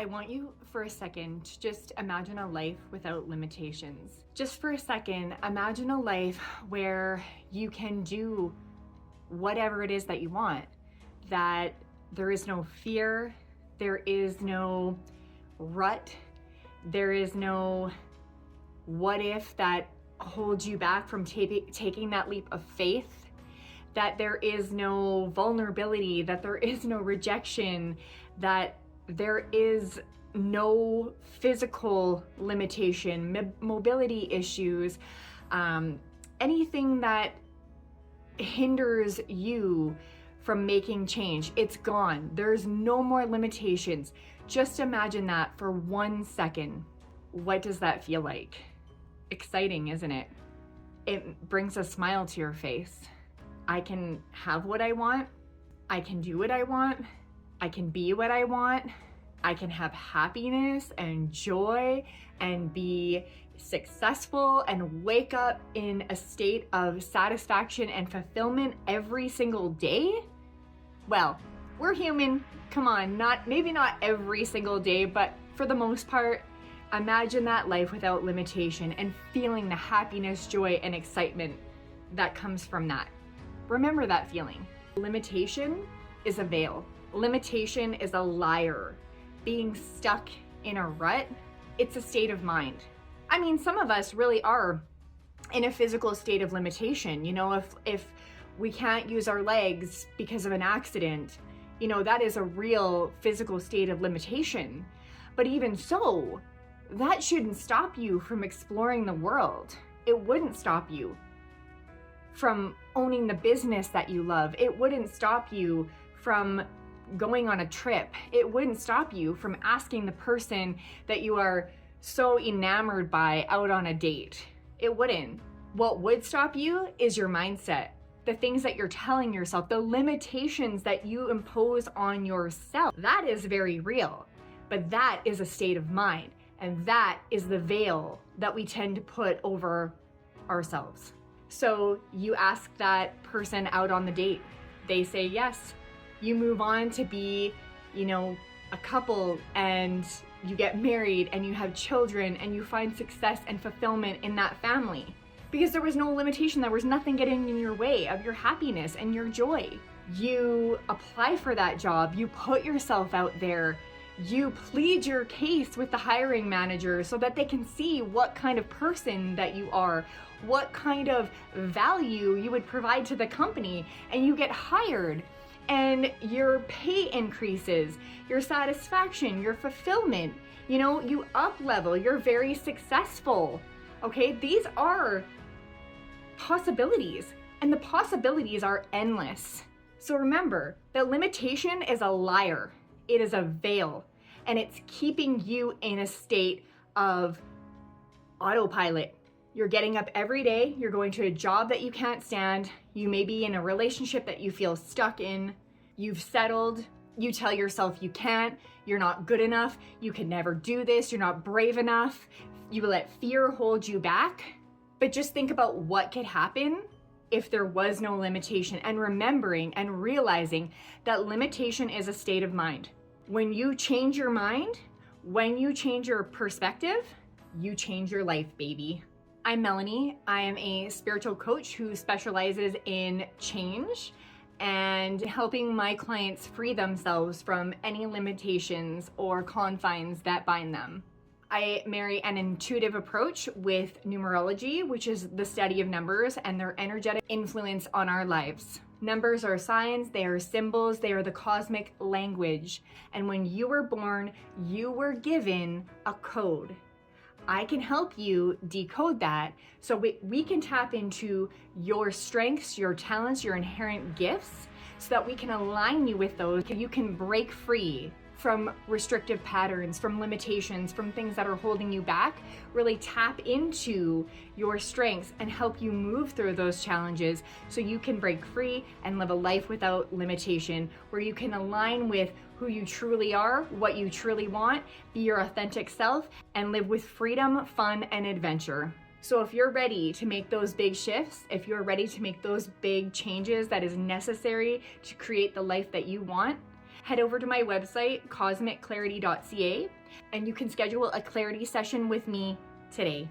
I want you for a second to just imagine a life without limitations. Just for a second, imagine a life where you can do whatever it is that you want, that there is no fear, there is no rut, there is no what if that holds you back from taking that leap of faith, that there is no vulnerability, that there is no rejection, that there is no physical limitation, mobility issues, anything that hinders you from making change. It's gone. There's no more limitations. Just imagine that for 1 second. What does that feel like? Exciting, isn't it? It brings a smile to your face. I can have what I want. I can do what I want. I can be what I want. I can have happiness and joy and be successful and wake up in a state of satisfaction and fulfillment every single day. Well, we're human. Come on, maybe not every single day, but for the most part, imagine that life without limitation and feeling the happiness, joy, and excitement that comes from that. Remember that feeling. Limitation is a veil. Limitation is a liar. Being stuck in a rut, it's a state of mind. I mean, some of us really are in a physical state of limitation. You know, if we can't use our legs because of an accident, you know, that is a real physical state of limitation. But even so, that shouldn't stop you from exploring the world. It wouldn't stop you from owning the business that you love. It wouldn't stop you from going on a trip. It wouldn't stop you from asking the person that you are so enamored by out on a date. It wouldn't. What would stop you is your mindset, the things that you're telling yourself, the limitations that you impose on yourself. That is very real, but that is a state of mind, and that is the veil that we tend to put over ourselves. So you ask that person out on the date, they say yes. You move on to be, you know, a couple, and you get married and you have children and you find success and fulfillment in that family because there was no limitation. There was nothing getting in your way of your happiness and your joy. You apply for that job, you put yourself out there, you plead your case with the hiring manager so that they can see what kind of person that you are, what kind of value you would provide to the company, and you get hired. And your pay increases, your satisfaction, your fulfillment, you know, you up level, you're very successful. Okay, these are possibilities, and the possibilities are endless. So remember that limitation is a liar. It is a veil, and it's keeping you in a state of autopilot. You're getting up every day, you're going to a job that you can't stand, you may be in a relationship that you feel stuck in, you've settled, you tell yourself you can't, you're not good enough, you can never do this, you're not brave enough, you let fear hold you back. But just think about what could happen if there was no limitation, and remembering and realizing that limitation is a state of mind. When you change your mind, when you change your perspective, you change your life, baby. I'm Melanie. I am a spiritual coach who specializes in change and helping my clients free themselves from any limitations or confines that bind them. I marry an intuitive approach with numerology, which is the study of numbers and their energetic influence on our lives. Numbers are signs, they are symbols, they are the cosmic language. And when you were born, you were given a code. I can help you decode that so we can tap into your strengths, your talents, your inherent gifts, so that we can align you with those. You can break free from restrictive patterns, from limitations, from things that are holding you back. Really tap into your strengths and help you move through those challenges so you can break free and live a life without limitation, where you can align with who you truly are, what you truly want, be your authentic self, and live with freedom, fun, and adventure. So if you're ready to make those big shifts, if you're ready to make those big changes that is necessary to create the life that you want, head over to my website, cosmicclarity.ca, and you can schedule a clarity session with me today.